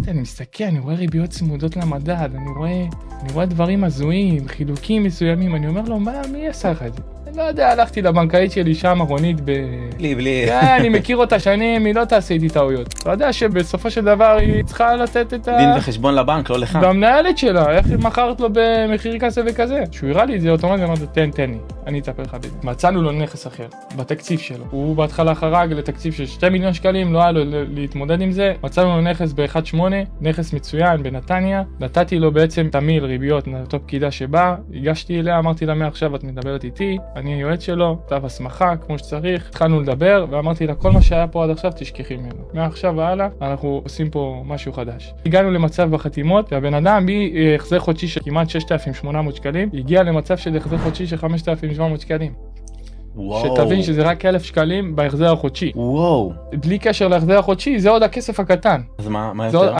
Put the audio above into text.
אמרתי, אני מסתכל, אני רואה ריביות צמודות למדד, אני רואה דברים הזויים, חילוקים מסוימים, אני אומר לו, מי עשה לך את זה? אני לא יודע, הלכתי לבנקאית שלי שם, רונית בלי. אני מכיר אותה שנים, היא לא תעשה איתי טעויות. אתה יודע שבסופו של דבר היא צריכה לתת את דין וחשבון לבנק, לא לך. במנהלת שלה, איך מכרת לו במחיר כזה וכזה. שהוא הראה לי את זה אוטומטית, אמרתי, תן לי, אני אטפל לך בזה. מצאנו לו נכס אחר, בתקציב שלו. הוא בהתחלה חרג לתקציב של 2 מיליון שקלים, לא היה לו להתמודד עם זה. מצאנו לו נכס ב-1.8, נכס מצוין בנתניה. נתתי לו בעצם תמיל ריביות, אותו פקידה שבא, הגשתי אליה, אמרתי לה, מעכשיו את מדברת איתי, אני היועץ שלו, כתב הסמכה, כמו שצריך. התחלנו לדבר, ואמרתי לה, כל מה שהיה פה עד עכשיו תשכחי ממנו. מעכשיו והלאה, אנחנו עושים פה משהו חדש. הגענו למצב בחתימות, והבן אדם החזר חודשי של כמעט 6,800 שקלים, הגיע למצב של החזר חודשי של 5,700 שקלים. שתבין שזה רק 1,000 שקלים בהחזר החודשי. וואו. בלי קשר להחזר החודשי, זה עוד הכסף הקטן. אז מה יותר?